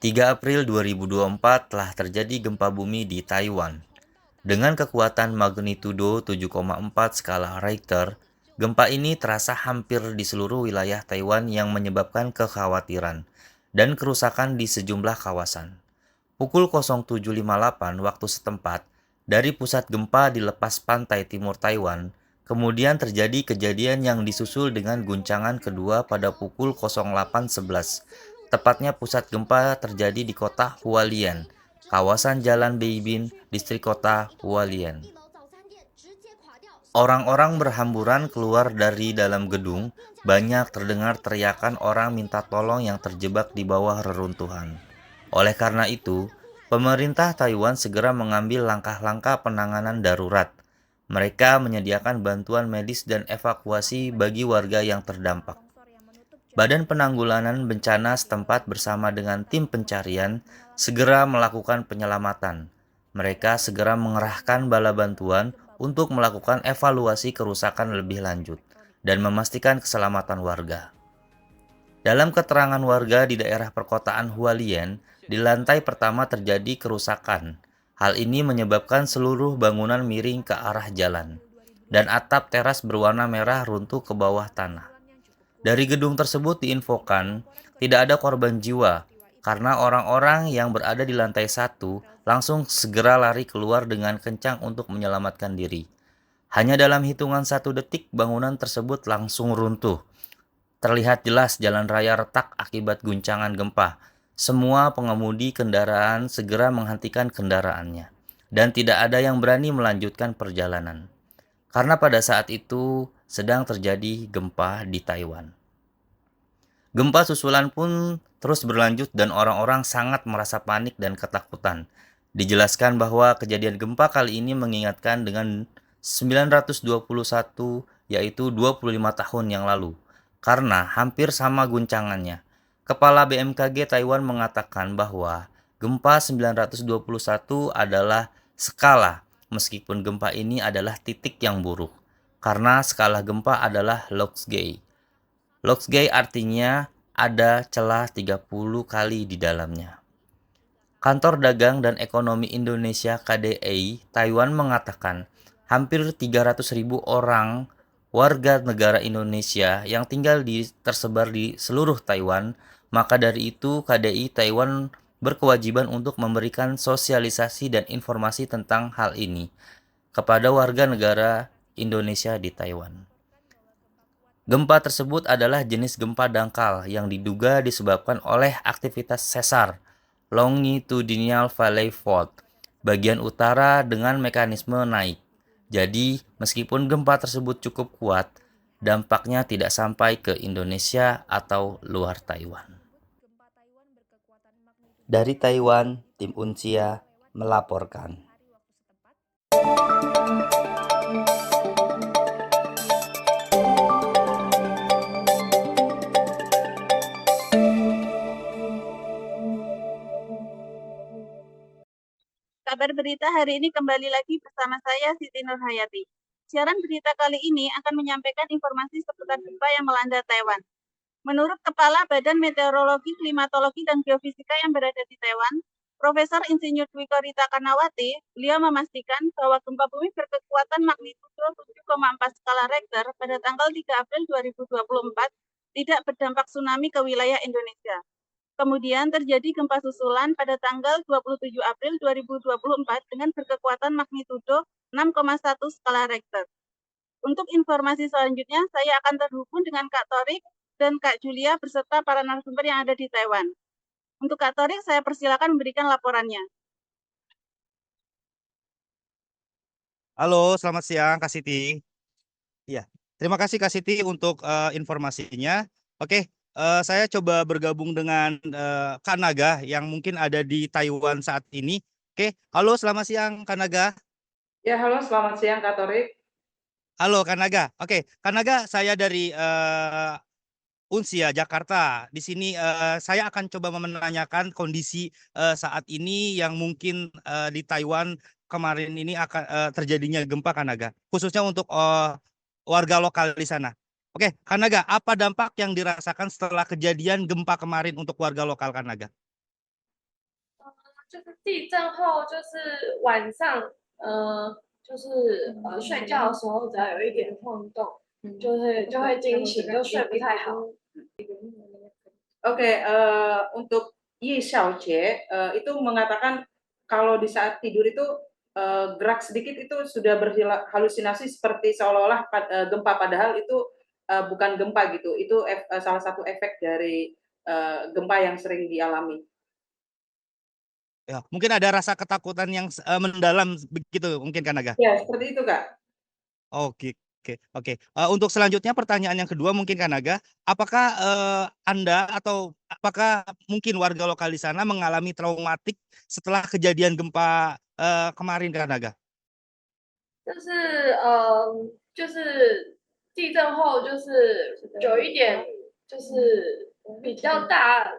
3 April 2024 telah terjadi gempa bumi di Taiwan. Dengan kekuatan magnitudo 7,4 skala Richter, gempa ini terasa hampir di seluruh wilayah Taiwan yang menyebabkan kekhawatiran dan kerusakan di sejumlah kawasan. Pukul 07.58 waktu setempat, dari pusat gempa di lepas pantai timur Taiwan, kemudian terjadi kejadian yang disusul dengan guncangan kedua pada pukul 08.11. Tepatnya pusat gempa terjadi di kota Hualien, kawasan Jalan Beibin, distrik kota Hualien. Orang-orang berhamburan keluar dari dalam gedung, banyak terdengar teriakan orang minta tolong yang terjebak di bawah reruntuhan. Oleh karena itu, pemerintah Taiwan segera mengambil langkah-langkah penanganan darurat. Mereka menyediakan bantuan medis dan evakuasi bagi warga yang terdampak. Badan Penanggulangan Bencana setempat bersama dengan tim pencarian segera melakukan penyelamatan. Mereka segera mengerahkan bala bantuan untuk melakukan evaluasi kerusakan lebih lanjut dan memastikan keselamatan warga. Dalam keterangan warga di daerah perkotaan Hualien, di lantai pertama terjadi kerusakan. Hal ini menyebabkan seluruh bangunan miring ke arah jalan, dan atap teras berwarna merah runtuh ke bawah tanah. Dari gedung tersebut diinfokan tidak ada korban jiwa, karena orang-orang yang berada di lantai 1 langsung segera lari keluar dengan kencang untuk menyelamatkan diri. Hanya dalam hitungan 1 detik bangunan tersebut langsung runtuh. Terlihat jelas jalan raya retak akibat guncangan gempa. Semua pengemudi kendaraan segera menghentikan kendaraannya, dan tidak ada yang berani melanjutkan perjalanan. Karena pada saat itu sedang terjadi gempa di Taiwan. Gempa susulan pun terus berlanjut dan orang-orang sangat merasa panik dan ketakutan. Dijelaskan bahwa kejadian gempa kali ini mengingatkan dengan 921, yaitu 25 tahun yang lalu, karena hampir sama guncangannya. Kepala BMKG Taiwan mengatakan bahwa gempa 921 adalah skala, meskipun gempa ini adalah titik yang buruk, karena skala gempa adalah Loxgay. Loxgay artinya ada celah 30 kali di dalamnya. Kantor Dagang dan Ekonomi Indonesia KDI Taiwan mengatakan hampir 300.000 orang warga negara Indonesia yang tinggal tersebar di seluruh Taiwan. Maka dari itu KDI Taiwan berkewajiban untuk memberikan sosialisasi dan informasi tentang hal ini kepada warga negara Indonesia di Taiwan. Gempa tersebut adalah jenis gempa dangkal yang diduga disebabkan oleh aktivitas sesar, longitudinal valley fault, bagian utara dengan mekanisme naik. Jadi, meskipun gempa tersebut cukup kuat, dampaknya tidak sampai ke Indonesia atau luar Taiwan. Dari Taiwan, tim Unsia melaporkan. Kabar berita hari ini kembali lagi bersama saya Siti Nurhayati. Siaran berita kali ini akan menyampaikan informasi seputar gempa yang melanda Taiwan. Menurut Kepala Badan Meteorologi, Klimatologi, dan Geofisika yang berada di Taiwan, Profesor Insinyur Dwi Korita Karnawati, beliau memastikan bahwa gempa bumi berkekuatan magnitudo 7,4 skala Richter pada tanggal 3 April 2024 tidak berdampak tsunami ke wilayah Indonesia. Kemudian terjadi gempa susulan pada tanggal 27 April 2024 dengan berkekuatan magnitudo 6,1 skala Richter. Untuk informasi selanjutnya, saya akan terhubung dengan Kak Torik dan Kak Julia beserta para narasumber yang ada di Taiwan. Untuk Kak Torik, saya persilakan memberikan laporannya. Halo, selamat siang Kak Siti. Iya, terima kasih Kak Siti untuk informasinya. Oke, saya coba bergabung dengan Kak Naga yang mungkin ada di Taiwan saat ini. Oke, halo selamat siang Kak Naga. Ya, halo selamat siang Kak Torik. Halo Kak Naga. Oke, Kak Naga, saya dari Unsia Jakarta. Di sini saya akan coba menanyakan kondisi saat ini yang mungkin di Taiwan kemarin ini akan terjadinya gempa Kak Naga, khususnya untuk warga lokal di sana. Oke, Kak Naga, apa dampak yang dirasakan setelah kejadian gempa kemarin untuk warga lokal Kak Naga? 就是地震后，就是晚上，睡觉的时候，只要有一点晃动，就会惊醒，就睡不太好。Oke, untuk Yi Xiaojie itu mengatakan kalau di saat tidur itu gerak sedikit itu sudah berhalusinasi seperti seolah-olah gempa, padahal itu bukan gempa gitu. Itu salah satu efek dari gempa yang sering dialami. Ya, mungkin ada rasa ketakutan yang mendalam begitu mungkin kan Naga? Ya, seperti itu, Kak. Oke, oke. Untuk selanjutnya pertanyaan yang kedua mungkin kan Naga, apakah Anda atau apakah mungkin warga lokal di sana mengalami traumatik setelah kejadian gempa kemarin kan Naga? 就是地震后，就是有一点就是比较大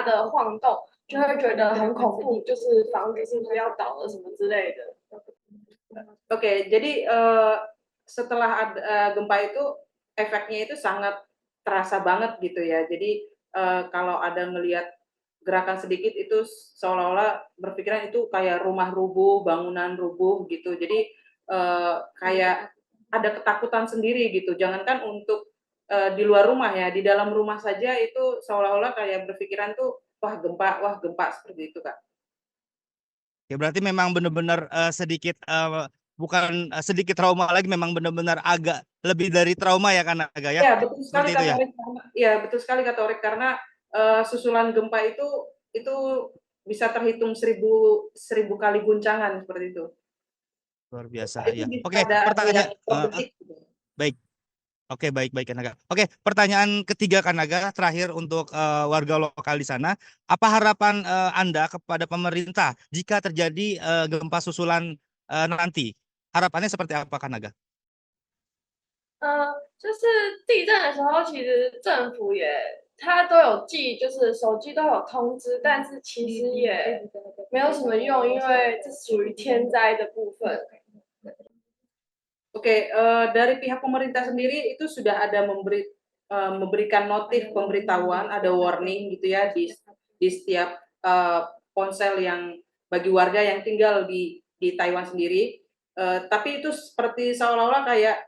的晃动，就会觉得很恐怖，就是房子是不是要倒了什么之类的。Oke, jadi setelah ada gempa itu efeknya itu sangat terasa banget gitu ya. Jadi kalau ada ngelihat gerakan sedikit itu seolah-olah berpikiran itu kayak rumah rubuh, bangunan rubuh gitu. Jadi kayak ada ketakutan sendiri gitu. Jangankan untuk di luar rumah ya, di dalam rumah saja itu seolah-olah kayak berpikiran tuh wah gempa seperti itu, Kak. Ya berarti memang benar-benar sedikit bukan sedikit trauma lagi, memang benar-benar agak lebih dari trauma ya kan Naga ya? Ya, betul sekali Seperti itu ya? ya, betul sekali Kak Torik, karena susulan gempa itu bisa terhitung 1000 kali guncangan seperti itu. Luar biasa Itu ya. bisa Oke, ada pertanyaan per detik gitu. baik. Oke, baik kan Naga. Oke, pertanyaan ketiga kan Naga, terakhir untuk warga lokal di sana. Apa harapan Anda kepada pemerintah jika terjadi gempa susulan nanti? Harapannya seperti apa kan Naga? 就是地震的时候，其实政府它都有就是手机都有通知，但是其实也没有什么用，因为这属于天灾的部分。Oke, dari pihak pemerintah sendiri itu sudah ada memberikan notif pemberitahuan, ada warning gitu ya di setiap ponsel yang bagi warga yang tinggal di Taiwan sendiri. Tapi itu seperti seolah-olah kayak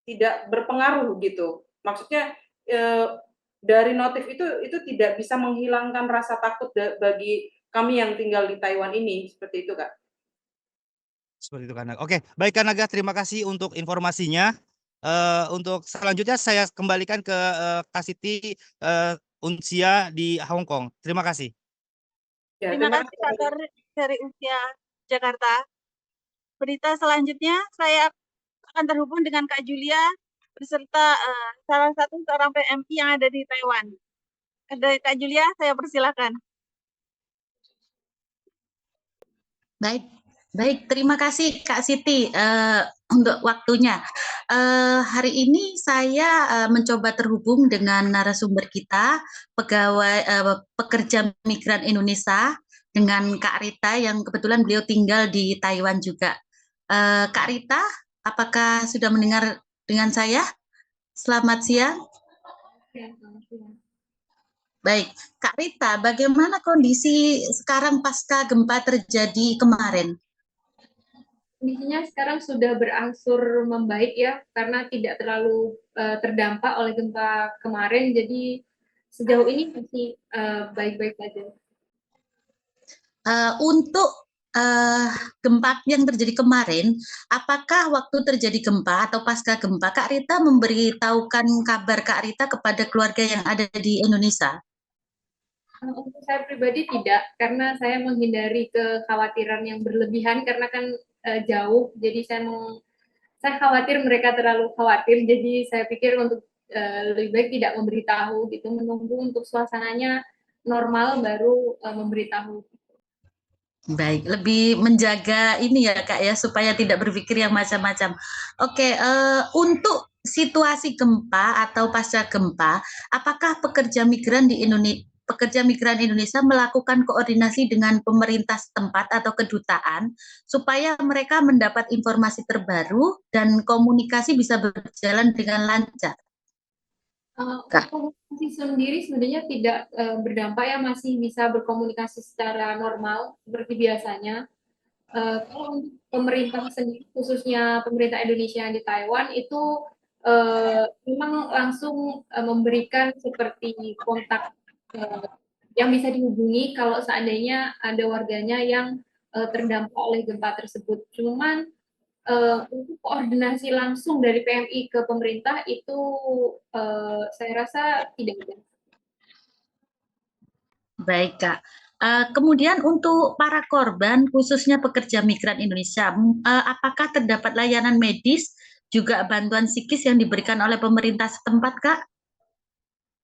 tidak berpengaruh gitu. Maksudnya dari notif itu tidak bisa menghilangkan rasa takut bagi kami yang tinggal di Taiwan ini, seperti itu, Kak. Seperti itu kan Naga. Oke, baik kan Naga, terima kasih untuk informasinya. Untuk selanjutnya saya kembalikan ke Kak Siti Unsia di Hong Kong. Terima kasih. Ya, Terima kasih Kak Torik dari Usia Jakarta. Berita selanjutnya saya akan terhubung dengan Kak Julia beserta salah satu seorang PMI yang ada di Taiwan. Dari Kak Julia, saya persilakan. Baik, terima kasih Kak Siti untuk waktunya. Hari ini saya mencoba terhubung dengan narasumber kita, pekerja migran Indonesia, dengan Kak Rita yang kebetulan beliau tinggal di Taiwan juga. Kak Rita, apakah sudah mendengar dengan saya? Selamat siang. Baik, Kak Rita, bagaimana kondisi sekarang pasca gempa terjadi kemarin? Kondisinya sekarang sudah berangsur membaik ya, karena tidak terlalu terdampak oleh gempa kemarin, jadi sejauh ini masih baik-baik saja. Untuk gempa yang terjadi kemarin, apakah waktu terjadi gempa atau pasca gempa, Kak Rita memberitahukan kabar Kak Rita kepada keluarga yang ada di Indonesia? Untuk saya pribadi tidak, karena saya menghindari kekhawatiran yang berlebihan, karena kan jauh, jadi saya khawatir mereka terlalu khawatir, jadi saya pikir untuk lebih baik tidak memberitahu gitu, menunggu untuk suasananya normal baru memberitahu. Baik, lebih menjaga ini ya Kak ya, supaya tidak berpikir yang macam-macam. Oke, untuk situasi gempa atau pasca gempa, apakah pekerja migran Indonesia melakukan koordinasi dengan pemerintah setempat atau kedutaan supaya mereka mendapat informasi terbaru dan komunikasi bisa berjalan dengan lancar? Kak. Komunikasi sendiri sebenarnya tidak berdampak ya, masih bisa berkomunikasi secara normal seperti biasanya. Kalau untuk pemerintah sendiri, khususnya pemerintah Indonesia yang di Taiwan itu memang langsung memberikan seperti kontak yang bisa dihubungi kalau seandainya ada warganya yang terdampak oleh gempa tersebut. Cuman untuk koordinasi langsung dari PMI ke pemerintah itu saya rasa tidak ada. Baik, Kak. Kemudian untuk para korban, khususnya pekerja migran Indonesia, apakah terdapat layanan medis, juga bantuan psikis yang diberikan oleh pemerintah setempat, Kak?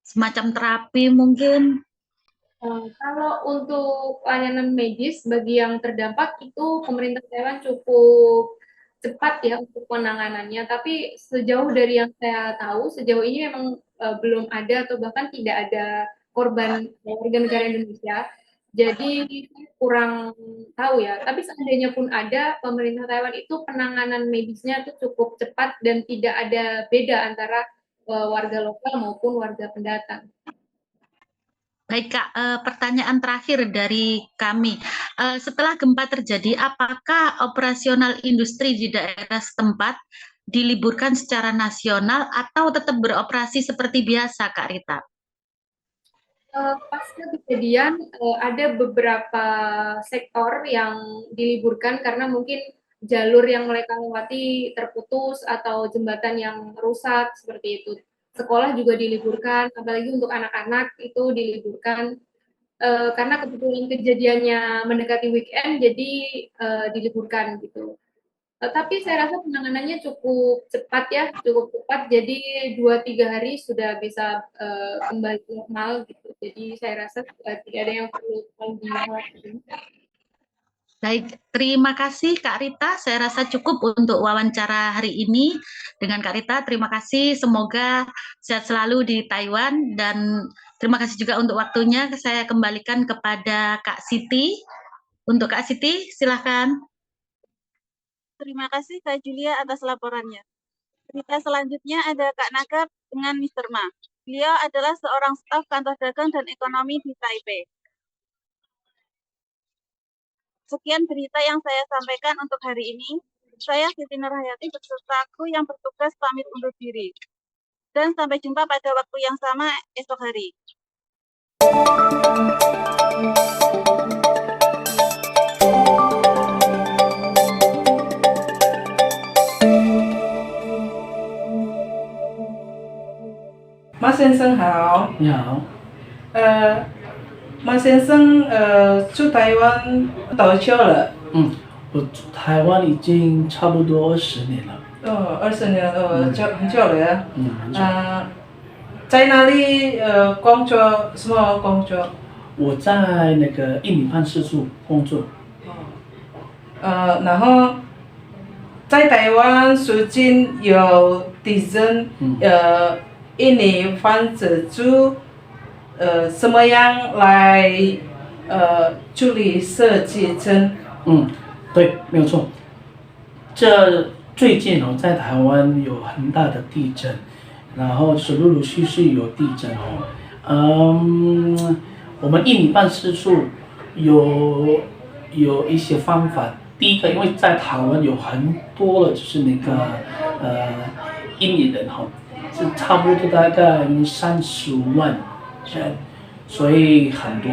Semacam terapi mungkin? Kalau untuk layanan medis bagi yang terdampak itu pemerintah Taiwan cukup cepat ya untuk penanganannya, tapi sejauh dari yang saya tahu, sejauh ini memang belum ada atau bahkan tidak ada korban warga negara Indonesia. Jadi kurang tahu ya, tapi seandainya pun ada, pemerintah Taiwan itu penanganan medisnya itu cukup cepat dan tidak ada beda antara warga lokal maupun warga pendatang. Baik, Kak, pertanyaan terakhir dari kami. Setelah gempa terjadi, apakah operasional industri di daerah setempat diliburkan secara nasional atau tetap beroperasi seperti biasa, Kak Rita? Pasca kejadian ada beberapa sektor yang diliburkan karena mungkin jalur yang mereka lewati terputus atau jembatan yang rusak seperti itu. Sekolah juga diliburkan, apalagi untuk anak-anak itu diliburkan karena kebetulan kejadiannya mendekati weekend, jadi diliburkan gitu. Tapi saya rasa penanganannya cukup cepat ya, cukup cepat. Jadi 2-3 hari sudah bisa kembali normal gitu. Jadi saya rasa tidak ada yang perlu dikhawatirkan. Baik, terima kasih Kak Rita. Saya rasa cukup untuk wawancara hari ini dengan Kak Rita. Terima kasih, semoga sehat selalu di Taiwan dan terima kasih juga untuk waktunya. Saya kembalikan kepada Kak Siti. Untuk Kak Siti, silakan. Terima kasih Kak Julia atas laporannya. Berita selanjutnya ada Kak Naga dengan Mr. Ma. Beliau adalah seorang staf kantor dagang dan ekonomi di Taipei. Sekian berita yang saya sampaikan untuk hari ini. Saya Siti Nurhayati beserta kru yang bertugas pamit undur diri. Dan sampai jumpa pada waktu yang sama esok hari. Ma 先生好，你好，马先生，住台湾多久了？我住台湾已经差不多20年了。 20年，很久了呀。很久。在哪里工作？什么工作？我在那个印尼办事处工作。然后在台湾附近有地震，印尼番子住怎么样来处理设计证？对，没有错。这最近在台湾有很大的地震，然后是陆陆续续有地震我们印尼办事处有一些方法。第一个，因为在台湾有很多的就是那个印尼人是差不多大概35万人，所以很多。